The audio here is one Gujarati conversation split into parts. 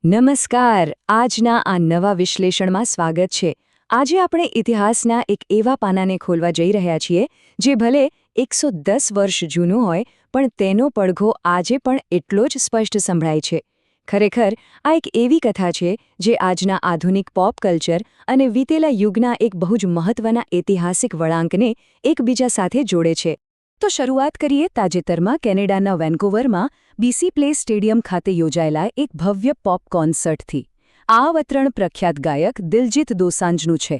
નમસ્કાર. આજના આ નવા વિશ્લેષણમાં સ્વાગત છે. આજે આપણે ઇતિહાસના એક એવા પાનાને ખોલવા જઈ રહ્યા છીએ જે ભલે 110 વર્ષ જૂનું હોય પણ તેનો પડઘો આજે પણ એટલો જ સ્પષ્ટ સંભળાય છે. ખરેખર આ એક એવી કથા છે જે આજના આધુનિક પોપ કલ્ચર અને વીતેલા યુગના એક બહુ જ મહત્વના ઐતિહાસિક વળાંકને એકબીજા સાથે જોડે છે. તો શરૂઆત કરીએ તાજેતરમાં કેનેડાના વેન્કુવરમાં બીસી પ્લેસ સ્ટેડિયમ ખાતે યોજાયેલા એક ભવ્ય પોપ કોન્સર્ટથી. આ અવતરણ પ્રખ્યાત ગાયક દિલજીત દોસાંજનું છે.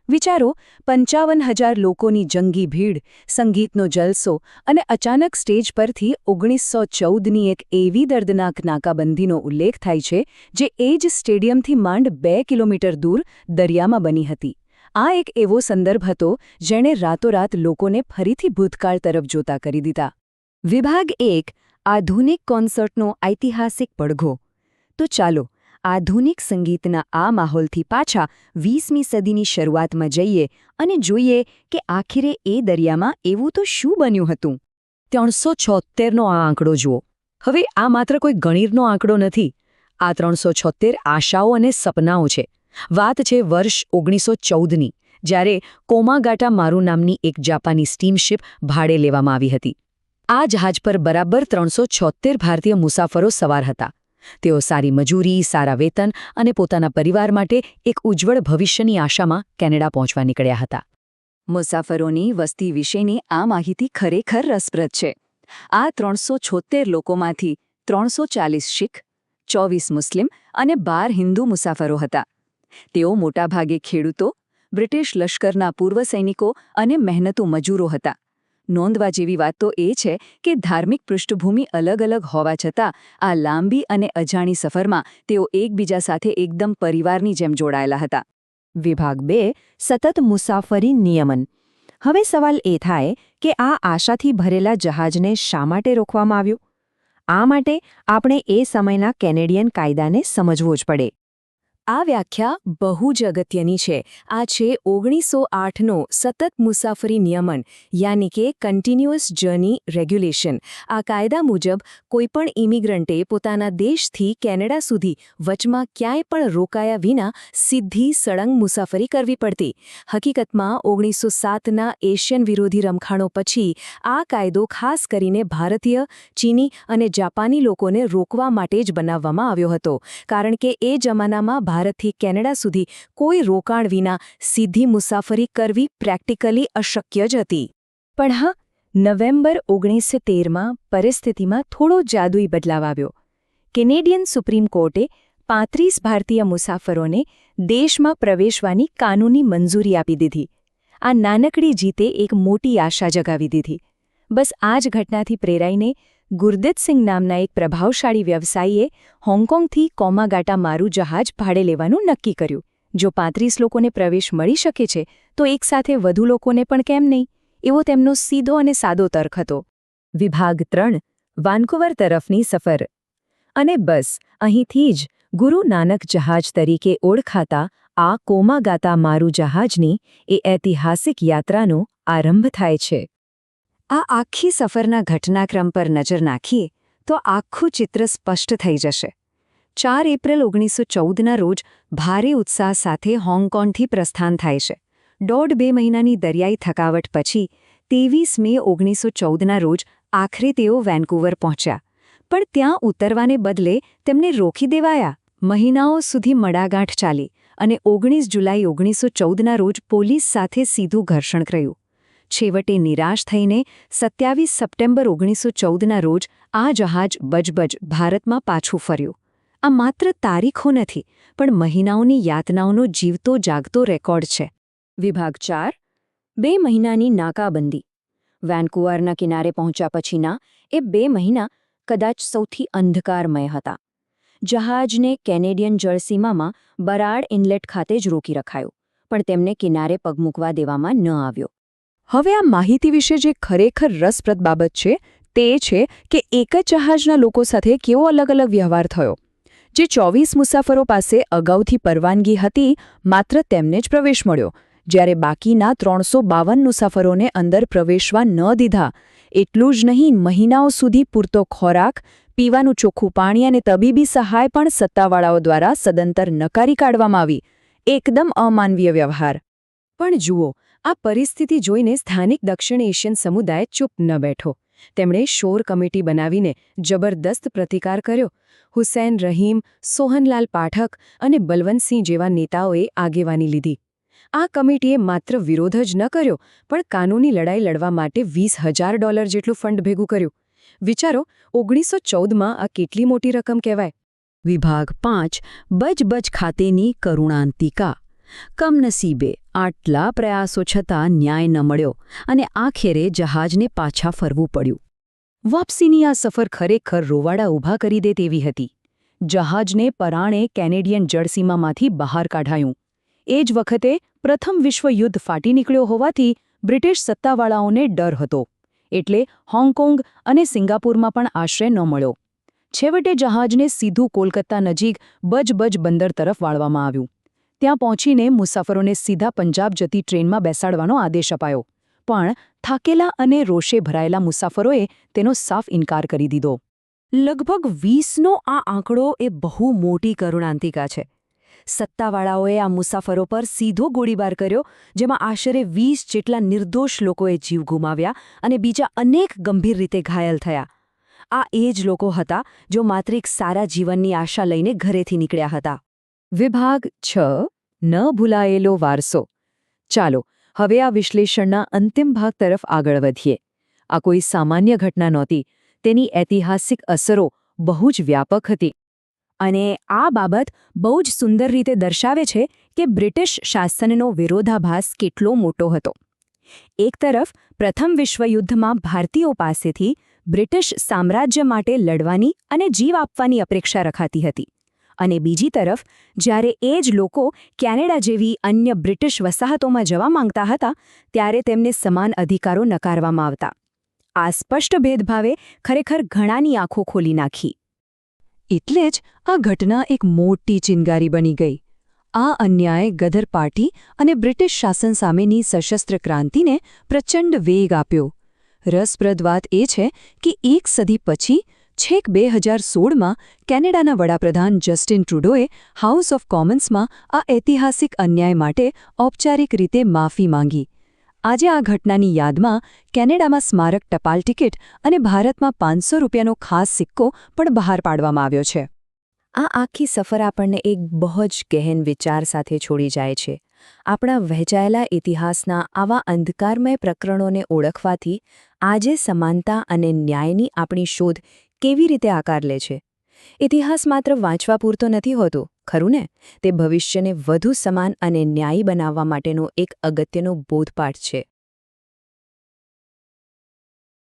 વિચારો, 55,000 લોકોની જંગી ભીડ, સંગીતનો જલસો અને અચાનક સ્ટેજ પરથી 1914ની એક એવી દર્દનાક નાકાબંધીનો ઉલ્લેખ થાય છે જે એ જ સ્ટેડિયમથી માંડ 2 કિલોમીટર દૂર દરિયામાં બની હતી. આ એક એવો સંદર્ભ હતો જેણે રાતોરાત લોકોને ફરીથી ભૂતકાળ તરફ જોતા કરી દીધા. વિભાગ 1. આધુનિક કોન્સર્ટનો ઐતિહાસિક પડઘો. તો ચાલો આધુનિક સંગીતના આ માહોલથી પાછા 20મી સદીની શરૂઆતમાં જઈએ અને જોઈએ કે આખરે એ દરિયામાં એવું તો શું બન્યું હતું. 376નો આ આંકડો જુઓ. હવે આ માત્ર કોઈ ગણિતનો આંકડો નથી. આ 376 આશાઓ અને સપનાઓ છે. વાત છે વર્ષ 1914ની, જ્યારે કોમાગાટા મારુ નામની એક જાપાની સ્ટીમશીપ ભાડે લેવામાં આવી હતી. આ જહાજ પર બરાબર 376 ભારતીય મુસાફરો સવાર હતા. તેઓ સારી મજૂરી, સારા વેતન અને પોતાના પરિવાર માટે એક ઉજ્જવળ ભવિષ્યની આશામાં કેનેડા પહોંચવા નીકળ્યા હતા. મુસાફરોની વસ્તી વિશેની આ માહિતી ખરેખર રસપ્રદ છે. આ 376 લોકોમાંથી 340 શીખ, 24 મુસ્લિમ અને 12 હિન્દુ મુસાફરો હતા. તેઓ મોટાભાગે ખેડૂતો, બ્રિટિશ લશ્કરના પૂર્વ સૈનિકો અને મહેનતુ મજૂરો હતા. નોંધવા જેવી વાત તો એ છે કે ધાર્મિક પૃષ્ઠભૂમિ અલગ અલગ હોવા છતાં આ લાંબી અને અજાણી સફરમાં તેઓ એકબીજા સાથે એકદમ પરિવારની જેમ જોડાયેલા હતા. વિભાગ 2. સતત મુસાફરી નિયમન. હવે સવાલ એ થાય કે આ આશાથી ભરેલા જહાજને શા માટે રોકવામાં આવ્યું? આ માટે આપણે એ સમયના કેનેડિયન કાયદાને સમજવો જ પડે. આ વ્યાખ્યા બહુ જ અગત્યની છે. આ છે 1908નો સતત મુસાફરી નિયમન, યાની કે કન્ટિન્યુઅસ જર્ની રેગ્યુલેશન. આ કાયદા મુજબ કોઈપણ ઇમિગ્રન્ટે પોતાના દેશથી કેનેડા સુધી વચમાં ક્યાંય પણ રોકાયા વિના સીધી સળંગ મુસાફરી કરવી પડતી. હકીકતમાં 1907ના એશિયન વિરોધી રમખાણો પછી આ કાયદો ખાસ કરીને ભારતીય, ચીની અને જાપાની લોકોને રોકવા માટે જ બનાવવામાં આવ્યો હતો, કારણ કે એ જમાનામાં ભારતથી કેનેડા સુધી કોઈ રોકાણ વિના સીધી મુસાફરી કરવી પ્રેક્ટિકલી અશક્ય જ હતી. પણ હા, નવેમ્બર 1913માં પરિસ્થિતિમાં થોડો જાદુઈ બદલાવ આવ્યો. કેનેડિયન સુપ્રીમ કોર્ટે 35 ભારતીય મુસાફરોને દેશમાં પ્રવેશવાની કાનૂની મંજૂરી આપી દીધી. આ નાનકડી જીતે એક મોટી આશા જગાવી દીધી. બસ આ જ ઘટનાથી પ્રેરાઈને ગુરદીતસિંહ નામના એક પ્રભાવશાળી વ્યવસાયીએ હોંગકોંગથી કોમાગાટા મારુ જહાજ ભાડે લેવાનું નક્કી કર્યું. જો 35 લોકોને પ્રવેશ મળી શકે છે તો એકસાથે વધુ લોકોને પણ કેમ નહીં? એવો તેમનો સીધો અને સાદો તર્ક હતો. વિભાગ 3. વાન્કુવર તરફની સફર. અને બસ અહીંથી જ ગુરુ નાનક જહાજ તરીકે ઓળખાતા આ કોમાગાતા મારુ જહાજની એ ઐતિહાસિક યાત્રાનો આરંભ થાય છે. આ આખી સફરના ઘટનાક્રમ પર નજર નાખીએ તો આખું ચિત્ર સ્પષ્ટ થઈ જશે. 4 એપ્રિલ 1914ના રોજ ભારે ઉત્સાહ સાથે હોંગકોંગથી પ્રસ્થાન થાય છે. 1.5-2 મહિનાની દરિયાઈ થકાવટ પછી 23 મે 1914ના રોજ આખરે તેઓ વેન્કુવર પહોંચ્યા. પણ ત્યાં ઉતરવાને બદલે તેમને રોકી દેવાયા. મહિનાઓ સુધી મડાગાંઠ ચાલી અને 19 જુલાઈ 1914ના રોજ પોલીસ સાથે સીધું ઘર્ષણ કર્યું. છેવટે નિરાશ થઈને 27 સપ્ટેમ્બર 1914ના રોજ આ જહાજ બજબજ ભારતમાં પાછું ફર્યું. આ માત્ર તારીખો નથી, પણ મહિનાઓની યાતનાઓનો જીવતો જાગતો રેકોર્ડ છે. વિભાગ 4. 2 મહિનાની નાકાબંધી. વેન્કુવરના કિનારે પહોંચ્યા પછીના એ 2 મહિના કદાચ સૌથી અંધકારમય હતા. જહાજને કેનેડિયન જળસીમામાં બરાડ ઇનલેટ ખાતે જ રોકી રખાયું, પણ તેમને કિનારે પગ મૂકવા દેવામાં ન આવ્યો. હવે આ માહિતી વિશે જે ખરેખર રસપ્રદ બાબત છે તે છે કે એક જ જહાજના લોકો સાથે કેવો અલગ અલગ વ્યવહાર થયો. જે 24 મુસાફરો પાસે અગાઉથી પરવાનગી હતી, માત્ર તેમને જ પ્રવેશ મળ્યો, જ્યારે બાકીના 352 મુસાફરોને અંદર પ્રવેશવા ન દીધા. એટલું જ નહીં, મહિનાઓ સુધી પૂરતો ખોરાક, પીવાનું ચોખ્ખું પાણી અને તબીબી સહાય પણ સત્તાવાળાઓ દ્વારા સદંતર નકારી કાઢવામાં આવી. એકદમ અમાનવીય વ્યવહાર. પણ જુઓ, આ પરિસ્થિતિ જોઈને સ્થાનિક દક્ષિણ એશિયન સમુદાય ચૂપ ન બેઠો. તેમણે શોર કમિટી બનાવીને જબરદસ્ત પ્રતિકાર કર્યો. હુસૈન રહીમ, સોહનલાલ પાઠક અને બલવંતસિંહ જેવા નેતાઓએ આગેવાની લીધી. આ કમિટીએ માત્ર વિરોધ જ ન કર્યો, પણ કાનૂની લડાઈ લડવા માટે $20,000 જેટલું ફંડ ભેગું કર્યું. વિચારો, 1914માં આ કેટલી મોટી રકમ કહેવાય. વિભાગ 5 બજબજ ખાતેની કરુણાંતિકા. કમનસીબે આટલા પ્રયાસો છતાં ન્યાય ન મળ્યો અને આખરે જહાજને પાછા ફરવું પડ્યું. વાપસીની આ સફર ખરેખર રોવાડા ઊભા કરી દે તેવી હતી. જહાજને પરાણે કેનેડિયન જળસીમામાંથી બહાર કાઢાયું. એ જ વખતે પ્રથમ વિશ્વયુદ્ધ ફાટી નીકળ્યો હોવાથી બ્રિટિશ સત્તાવાળાઓને ડર હતો. એટલે હોંગકોંગ અને સિંગાપુરમાં પણ આશ્રય ન મળ્યો. છેવટે જહાજને સીધું કોલકાતા નજીક બજબજ બંદર તરફ વાળવામાં આવ્યું. ત્યાં પહોંચીને મુસાફરોને સીધા પંજાબ જતી ટ્રેનમાં બેસાડવાનો આદેશ અપાયો. પણ થાકેલા અને રોષે ભરાયેલા મુસાફરોએ તેનો સાફ ઇનકાર કરી દીધો. લગભગ 20નો આ આંકડો એ બહુ મોટી કરુણાંતિકા છે. સત્તાવાળાઓએ આ મુસાફરો પર સીધો ગોળીબાર કર્યો, જેમાં આશરે 20 જેટલા નિર્દોષ લોકોએ જીવ ગુમાવ્યા અને બીજા અનેક ગંભીર રીતે ઘાયલ થયા. આ એ જ લોકો હતા જો માત્ર એક સારા જીવનની આશા લઈને ઘરેથી નીકળ્યા હતા. વિભાગ 6 ન ભૂલાયેલો વારસો. ચાલો હવે આ વિશ્લેષણના અંતિમ ભાગ તરફ આગળ વધીએ. આ કોઈ સામાન્ય ઘટના નહોતી. તેની ઐતિહાસિક અસરો બહુ જ વ્યાપક હતી. અને આ બાબત બહુ જ સુંદર રીતે દર્શાવે છે કે બ્રિટિશ શાસનનો વિરોધાભાસ કેટલો મોટો હતો. એક તરફ પ્રથમ વિશ્વયુદ્ધમાં ભારતીયો પાસેથી બ્રિટિશ સામ્રાજ્ય માટે લડવાની અને જીવ આપવાની અપેક્ષા રખાતી હતી. અને બીજી તરફ જ્યારે એ જ લોકો કેનેડા જેવી અન્ય બ્રિટિશ વસાહતોમાં જવા માંગતા હતા, ત્યારે તેમને સમાન અધિકારો નકારવામાં આવતા. આ સ્પષ્ટ ભેદભાવે ખરેખર ઘણાની આંખો ખોલી નાખી. એટલે જ આ ઘટના એક મોટી ચિનગારી બની ગઈ. આ અન્યાય ગદર પાર્ટી અને બ્રિટિશ શાસન સામેની સશસ્ત્ર ક્રાંતિને પ્રચંડ વેગ આપ્યો. રસપ્રદ વાત એ છે કે એક સદી પછી છેક 2016માં કેનેડાના વડાપ્રધાન જસ્ટિન ટ્રુડોએ હાઉસ ઓફ કોમન્સમાં આ ઐતિહાસિક અન્યાય માટે ઔપચારિક રીતે માફી માંગી. આજે આ ઘટનાની યાદમાં કેનેડામાં સ્મારક ટપાલ ટિકિટ અને ભારતમાં $500નો ખાસ સિક્કો પણ બહાર પાડવામાં આવ્યો છે. આ આખી સફર આપણને એક બહુ જ ગહેન વિચાર સાથે છોડી જાય છે. આપણા વહેંચાયેલા ઇતિહાસના આવા અંધકારમય પ્રકરણોને ઓળખવાથી આજે સમાનતા અને ન્યાયની આપણી શોધ કેવી રીતે આકાર લે છે. ઇતિહાસ માત્ર વાંચવા પૂરતો નથી હોતો, ખરું ને? તે ભવિષ્યને વધુ સમાન અને ન્યાયી બનાવવા માટેનો એક અગત્યનો બોધપાઠ છે.